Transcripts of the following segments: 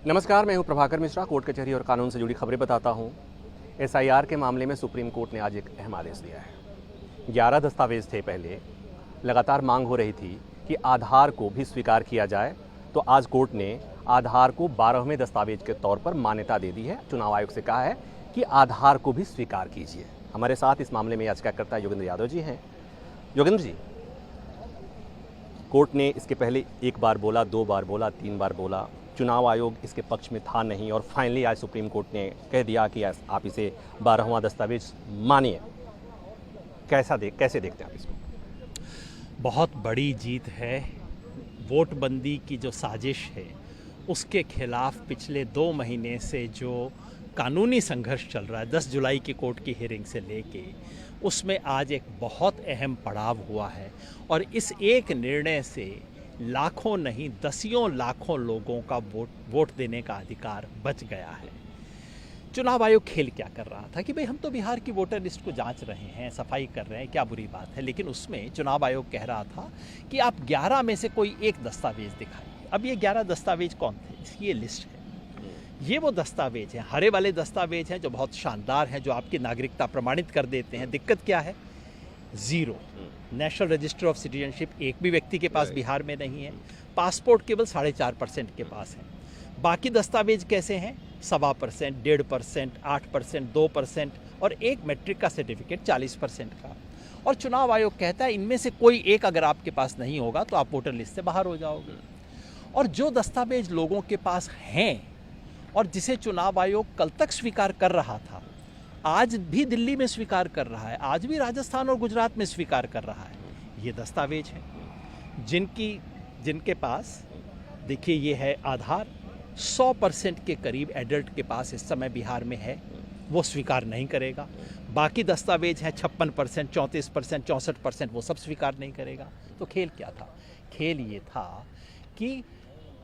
नमस्कार, मैं हूं प्रभाकर मिश्रा। कोर्ट कचहरी और कानून से जुड़ी खबरें बताता हूं। एसआईआर के मामले में सुप्रीम कोर्ट ने आज एक अहम आदेश दिया है। 11 दस्तावेज थे पहले। लगातार मांग हो रही थी कि आधार को भी स्वीकार किया जाए, तो आज कोर्ट ने आधार को 12वें दस्तावेज के तौर पर मान्यता दे दी है। चुनाव आयोग से कहा है कि आधार को भी स्वीकार कीजिए। हमारे साथ इस मामले में याचिकाकर्ता योगेंद्र यादव जी हैं। योगेंद्र जी, कोर्ट ने इसके पहले एक बार बोला, 2 बार बोला, 3 बार बोला, चुनाव आयोग इसके पक्ष में था नहीं, और फाइनली आज सुप्रीम कोर्ट ने कह दिया कि आप इसे 12वां दस्तावेज मानिए। कैसे देखते हैं आप इसको? बहुत बड़ी जीत है। वोटबंदी की जो साजिश है उसके खिलाफ पिछले 2 महीने से जो कानूनी संघर्ष चल रहा है, 10 जुलाई की कोर्ट की हियरिंग से लेके, उसमें आज एक बहुत अहम पड़ाव हुआ है। और इस एक निर्णय से लाखों नहीं, दसियों लाखों लोगों का वोट देने का अधिकार बच गया है। चुनाव आयोग खेल क्या कर रहा था कि भाई हम तो बिहार की वोटर लिस्ट को जांच रहे हैं, सफाई कर रहे हैं, क्या बुरी बात है। लेकिन उसमें चुनाव आयोग कह रहा था कि आप 11 में से कोई एक दस्तावेज दिखाइए। अब ये 11 दस्तावेज कौन थे? इसकी ये लिस्ट है। ये वो दस्तावेज हैं, हरे वाले दस्तावेज हैं जो बहुत शानदार हैं, जो आपकी नागरिकता प्रमाणित कर देते हैं। दिक्कत क्या है? Zero. National register of citizenship एक भी व्यक्ति के पास बिहार में नहीं है। पासपोर्ट केवल 4.5% के पास है। बाकी दस्तावेज कैसे हैं? 1.25%, 1.5%, 8%, 2% और एक मैट्रिक का सर्टिफिकेट 40% का। और चुनाव आयोग कहता है इनमें से कोई एक अगर आपके पास नहीं होगा तो आप वोटर लिस्ट से बाहर हो जाओगे। और जो दस्तावेज लोगों के पास हैं और जिसे चुनाव आयोग कल तक स्वीकार कर रहा था, आज भी दिल्ली में स्वीकार कर रहा है, आज भी राजस्थान और गुजरात में स्वीकार कर रहा है, ये दस्तावेज हैं जिनके पास, देखिए ये है आधार, 100% के करीब एडल्ट के पास इस समय बिहार में है, वो स्वीकार नहीं करेगा। बाकी दस्तावेज हैं 56%, 34%, 64%, वो सब स्वीकार नहीं करेगा। तो खेल क्या था? खेल ये था कि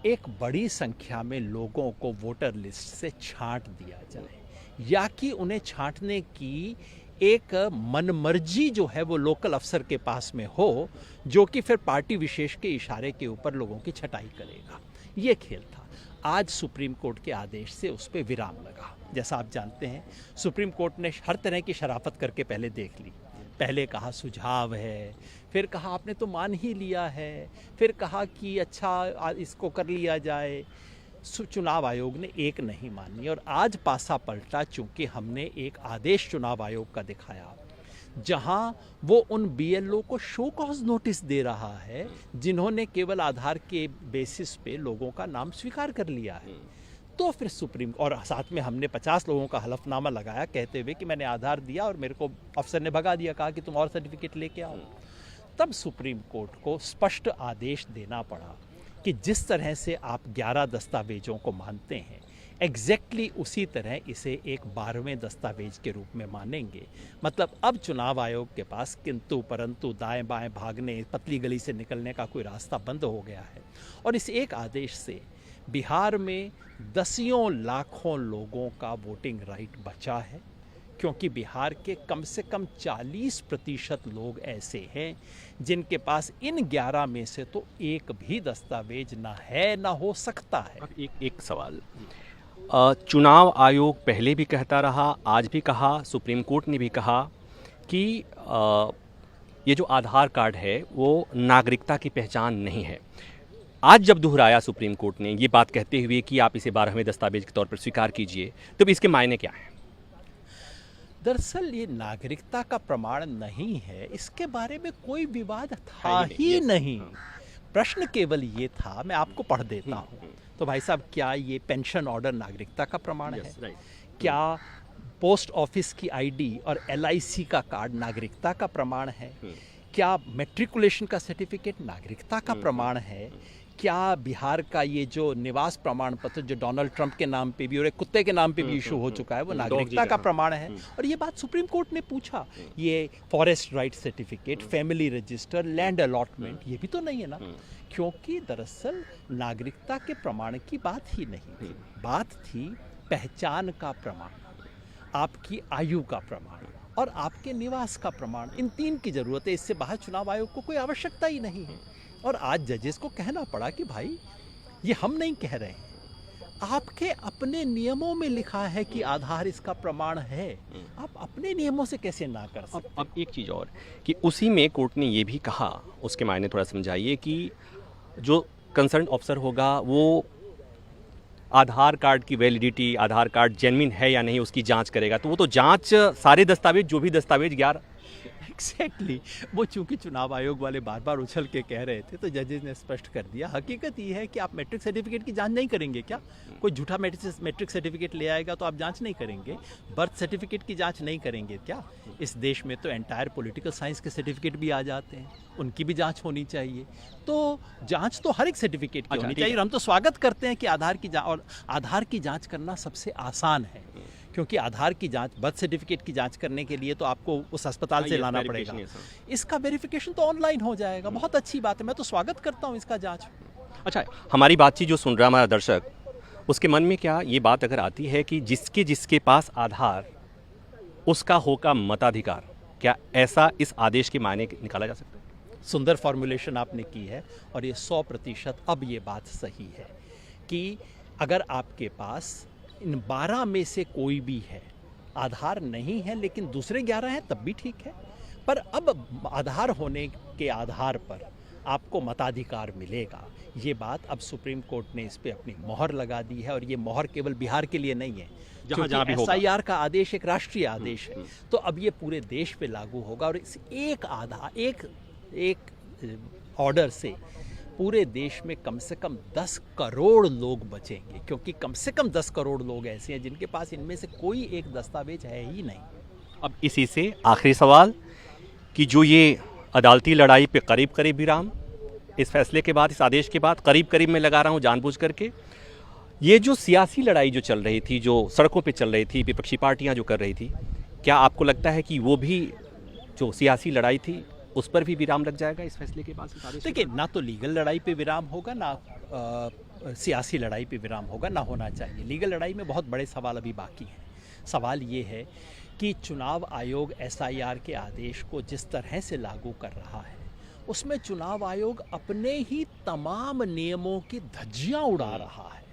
एक बड़ी संख्या में लोगों को वोटर लिस्ट से छांट दिया जाए, या कि उन्हें छांटने की एक मनमर्जी जो है वो लोकल अफसर के पास में हो, जो कि फिर पार्टी विशेष के इशारे के ऊपर लोगों की छटाई करेगा। ये खेल था। आज सुप्रीम कोर्ट के आदेश से उस पर विराम लगा। जैसा आप जानते हैं, सुप्रीम कोर्ट ने हर तरह की शराफत करके पहले देख ली। पहले कहा सुझाव है, फिर कहा आपने तो मान ही लिया है, फिर कहा कि अच्छा इसको कर लिया जाए। चुनाव आयोग ने एक नहीं मानी और आज पासा पलटा, चूंकि हमने एक आदेश चुनाव आयोग का दिखाया जहां वो उन बीएलओ को शो कॉज नोटिस दे रहा है जिन्होंने केवल आधार के बेसिस पे लोगों का नाम स्वीकार कर लिया है। तो फिर सुप्रीम, और साथ में हमने 50 लोगों का हलफनामा लगाया कहते हुए कि मैंने आधार दिया और मेरे को अफसर ने भगा दिया, कहा कि तुम और सर्टिफिकेट लेके आओ। तब सुप्रीम कोर्ट को स्पष्ट आदेश देना पड़ा कि जिस तरह से आप 11 दस्तावेजों को मानते हैं, एग्जैक्टली उसी तरह इसे एक 12वें दस्तावेज के रूप में मानेंगे। मतलब अब चुनाव आयोग के पास किंतु परंतु, दाएं बाएं भागने, पतली गली से निकलने का कोई रास्ता बंद हो गया है। और इस एक आदेश से बिहार में दसियों लाखों लोगों का वोटिंग राइट बचा है, क्योंकि बिहार के कम से कम 40% लोग ऐसे हैं जिनके पास इन 11 में से तो एक भी दस्तावेज ना है, ना हो सकता है। एक सवाल, चुनाव आयोग पहले भी कहता रहा, आज भी कहा, सुप्रीम कोर्ट ने भी कहा कि ये जो आधार कार्ड है वो नागरिकता की पहचान नहीं है। आज जब दोहराया सुप्रीम कोर्ट ने ये बात कहते हुए कि आप इसे 12वें दस्तावेज के तौर पर स्वीकार कीजिए, तो इसके मायने क्या हैं? दरअसल ये नागरिकता का प्रमाण नहीं है, इसके बारे में कोई विवाद था ही नहीं। प्रश्न केवल ये था, मैं आपको पढ़ देता हूँ। तो भाई साहब, क्या ये पेंशन ऑर्डर नागरिकता का प्रमाण है? क्या पोस्ट ऑफिस की आईडी और एलआईसी का कार्ड नागरिकता का प्रमाण है? क्या मैट्रिकुलेशन का सर्टिफिकेट नागरिकता का प्रमाण है? क्या बिहार का ये जो निवास प्रमाण पत्र जो डोनाल्ड ट्रंप के नाम पे भी और एक कुत्ते के नाम पे भी इशू हो चुका है, वो नागरिकता का प्रमाण है? और ये बात सुप्रीम कोर्ट ने पूछा। ये forest right certificate, family register, land allotment, ये भी तो नहीं है ना? क्योंकि दरअसल नागरिकता के प्रमाण की बात ही नहीं थी। बात थी पहचान का प्रमाण, आपकी आयु का प्रमाण और आपके निवास का प्रमाण। इन 3 की जरूरत है, इससे बाहर चुनाव आयोग को कोई आवश्यकता ही नहीं है। और आज जजेस को कहना पड़ा कि भाई ये हम नहीं कह रहे हैं, आपके अपने नियमों में लिखा है कि आधार इसका प्रमाण है, आप अपने नियमों से कैसे ना कर सकते? अब एक चीज़ और कि उसी में कोर्ट ने ये भी कहा, उसके मायने थोड़ा समझाइए, कि जो कंसर्न ऑफिसर होगा वो आधार कार्ड की वैलिडिटी, आधार कार्ड जेन्युइन है या नहीं, उसकी जांच करेगा। तो वो तो जांच सारे दस्तावेज, जो भी दस्तावेज 11 एग्जैक्टली वो चूंकि चुनाव आयोग वाले बार बार उछल के कह रहे थे, तो जजेस ने स्पष्ट कर दिया। हकीकत ये है कि आप मैट्रिक सर्टिफिकेट की जांच नहीं करेंगे क्या? कोई झूठा मैट्रिक सर्टिफिकेट ले आएगा तो आप जांच नहीं करेंगे? बर्थ सर्टिफिकेट की जांच नहीं करेंगे क्या? इस देश में तो एंटायर पॉलिटिकल साइंस के सर्टिफिकेट भी आ जाते हैं, उनकी भी जांच होनी चाहिए। तो जांच तो हर एक सर्टिफिकेट की होनी चाहिए, और हम तो स्वागत करते हैं कि आधार की जांच करना सबसे आसान है, क्योंकि आधार की जांच, बर्थ सर्टिफिकेट की जांच करने के लिए तो आपको उस अस्पताल से लाना पड़ेगा। इसका वेरिफिकेशन तो ऑनलाइन हो जाएगा। बहुत अच्छी बात है, मैं तो स्वागत करता हूँ इसका जांच। अच्छा, हमारी बातचीत जो सुन रहा हमारा दर्शक, उसके मन में क्या ये बात अगर आती है कि जिसके पास आधार उसका होगा मताधिकार, क्या ऐसा इस आदेश के मायने निकाला जा सकता है? सुंदर फॉर्मुलेशन आपने की है, और ये 100% अब ये बात सही है कि अगर आपके पास इन 12 में से कोई भी है, आधार नहीं है लेकिन दूसरे 11 हैं, तब भी ठीक है। पर अब आधार होने के आधार पर आपको मताधिकार मिलेगा, ये बात अब सुप्रीम कोर्ट ने इस पे अपनी मोहर लगा दी है। और ये मोहर केवल बिहार के लिए नहीं है, जहाँ भी होगा। SIR का आदेश एक राष्ट्रीय आदेश है, तो अब ये पूरे देश पे लागू होगा। और इस एक ऑर्डर से पूरे देश में कम से कम 10 करोड़ लोग बचेंगे, क्योंकि कम से कम 10 करोड़ लोग ऐसे हैं जिनके पास इनमें से कोई एक दस्तावेज है ही नहीं। अब इसी से आखिरी सवाल, कि जो ये अदालती लड़ाई पे करीब करीब विराम, इस फैसले के बाद, इस आदेश के बाद, करीब करीब मैं लगा रहा हूँ जानबूझ करके, ये जो सियासी लड़ाई जो चल रही थी, जो सड़कों पे चल रही थी, विपक्षी पार्टियां जो कर रही थी, क्या आपको लगता है कि वो भी जो सियासी लड़ाई थी उस पर भी विराम लग जाएगा इस फैसले के बाद, इस आदेश के देखिए, ना तो लीगल लड़ाई पे विराम होगा, ना सियासी लड़ाई पे विराम होगा, ना होना चाहिए। लीगल लड़ाई में बहुत बड़े सवाल अभी बाकी हैं। सवाल ये है कि चुनाव आयोग SIR के आदेश को जिस तरह से लागू कर रहा है, उसमें चुनाव आयोग अपने ही तमाम नियमों की धज्जियां उड़ा रहा है।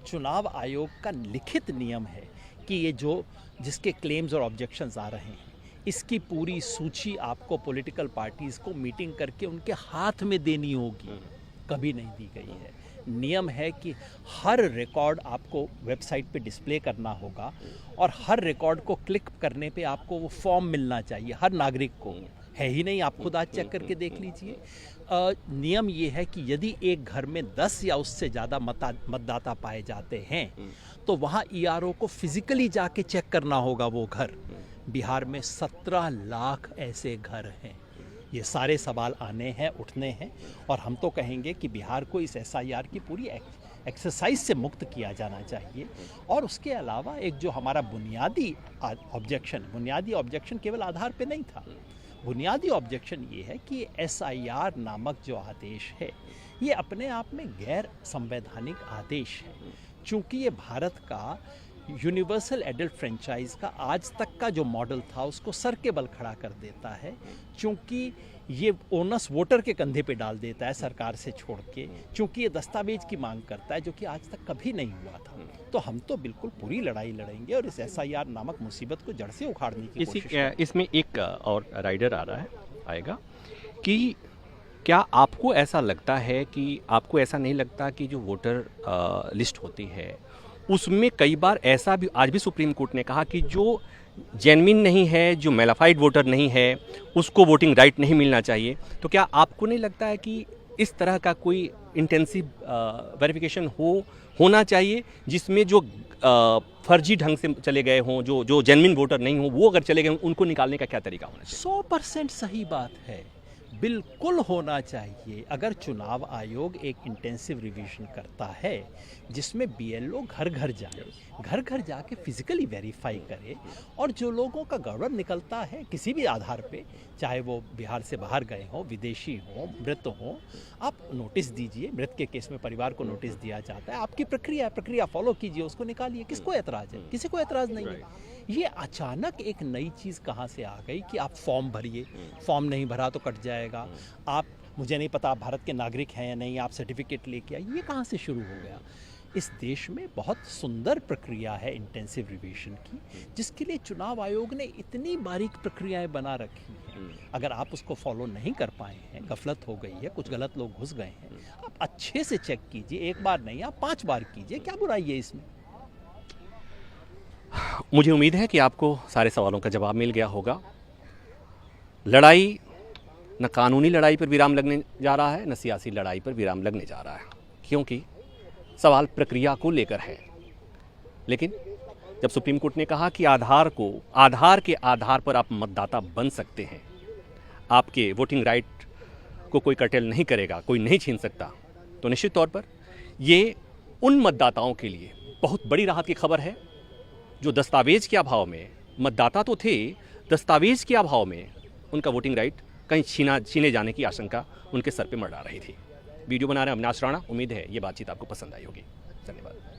चुनाव आयोग का लिखित नियम है कि ये जिसके क्लेम्स और ऑब्जेक्शंस आ रहे हैं, इसकी पूरी सूची आपको पॉलिटिकल पार्टीज़ को मीटिंग करके उनके हाथ में देनी होगी, कभी नहीं दी गई है। नियम है कि हर रिकॉर्ड आपको वेबसाइट पे डिस्प्ले करना होगा, और हर रिकॉर्ड को क्लिक करने पे आपको वो फॉर्म मिलना चाहिए, हर नागरिक को। है ही नहीं, आप खुद आज चेक करके देख लीजिए। नियम ये है कि यदि एक घर में 10 या उससे ज़्यादा मतदाता पाए जाते हैं, तो वहाँ ERO को फिजिकली जाके चेक करना होगा वो घर। बिहार में 17 लाख ऐसे घर हैं। ये सारे सवाल आने हैं, उठने हैं, और हम तो कहेंगे कि बिहार को इस SIR की पूरी एक्सरसाइज से मुक्त किया जाना चाहिए। और उसके अलावा एक जो हमारा बुनियादी ऑब्जेक्शन केवल आधार पे नहीं था। बुनियादी ऑब्जेक्शन ये है कि SIR नामक जो आदेश है, ये अपने आप में गैर संवैधानिक आदेश है। चूँकि ये भारत का यूनिवर्सल एडल्ट फ्रेंचाइज का आज तक का जो मॉडल था, उसको सर के बल खड़ा कर देता है, क्योंकि ये ओनस वोटर के कंधे पे डाल देता है सरकार से छोड़ के, क्योंकि ये दस्तावेज की मांग करता है, जो कि आज तक कभी नहीं हुआ था। तो हम तो बिल्कुल पूरी लड़ाई लड़ेंगे और इस SIR नामक मुसीबत को जड़ से उखाड़ने की कोशिश करेंगे। इसमें एक और राइडर आएगा कि क्या आपको ऐसा लगता है कि आपको ऐसा नहीं लगता कि जो वोटर लिस्ट होती है उसमें कई बार ऐसा भी, आज भी सुप्रीम कोर्ट ने कहा कि जो जेन्युइन नहीं है, जो मेलाफाइड वोटर नहीं है, उसको वोटिंग राइट नहीं मिलना चाहिए। तो क्या आपको नहीं लगता है कि इस तरह का कोई इंटेंसिव वेरिफिकेशन होना चाहिए, जिसमें जो फर्जी ढंग से चले गए हों, जो जेन्युइन वोटर नहीं हो, वो अगर चले गए उनको निकालने का क्या तरीका होना चाहिए? 100% सही बात है, बिल्कुल होना चाहिए। अगर चुनाव आयोग एक इंटेंसिव रिवीजन करता है, जिसमें BLO घर घर जाके फिजिकली वेरीफाई करे, और जो लोगों का गड़बड़ निकलता है किसी भी आधार पे, चाहे वो बिहार से बाहर गए हों, विदेशी हों, मृत हों, आप नोटिस दीजिए। मृत के केस में परिवार को नोटिस दिया जाता है। आपकी प्रक्रिया फॉलो कीजिए, उसको निकालिए। किसको ऐतराज है? किसी को ऐतराज नहीं है। ये अचानक एक नई चीज़ कहाँ से आ गई कि आप फॉर्म भरिए, फॉर्म नहीं भरा तो कट जाएगा, आप, मुझे नहीं पता आप भारत के नागरिक हैं या नहीं, आप सर्टिफिकेट लेके आइए, ये कहाँ से शुरू हो गया? इस देश में बहुत सुंदर प्रक्रिया है इंटेंसिव रिवीजन की, जिसके लिए चुनाव आयोग ने इतनी बारीक प्रक्रियाएं बना रखी हैं। अगर आप उसको फॉलो नहीं कर पाए हैं, गफलत हो गई है, कुछ गलत लोग घुस गए हैं, आप अच्छे से चेक कीजिए, एक बार नहीं आप 5 बार कीजिए, क्या बुराई है इसमें। मुझे उम्मीद है कि आपको सारे सवालों का जवाब मिल गया होगा। लड़ाई न कानूनी लड़ाई पर विराम लगने जा रहा है, न सियासी लड़ाई पर विराम लगने जा रहा है, क्योंकि सवाल प्रक्रिया को लेकर है। लेकिन जब सुप्रीम कोर्ट ने कहा कि आधार के आधार पर आप मतदाता बन सकते हैं, आपके वोटिंग राइट को कोई कर्टेल नहीं करेगा, कोई नहीं छीन सकता, तो निश्चित तौर पर ये उन मतदाताओं के लिए बहुत बड़ी राहत की खबर है जो दस्तावेज के अभाव में, मतदाता तो थे, दस्तावेज के अभाव में उनका वोटिंग राइट कहीं छीने जाने की आशंका उनके सर पे मंडरा रही थी। वीडियो बना रहे हैं अविनाश राणा। उम्मीद है ये बातचीत आपको पसंद आई होगी। धन्यवाद।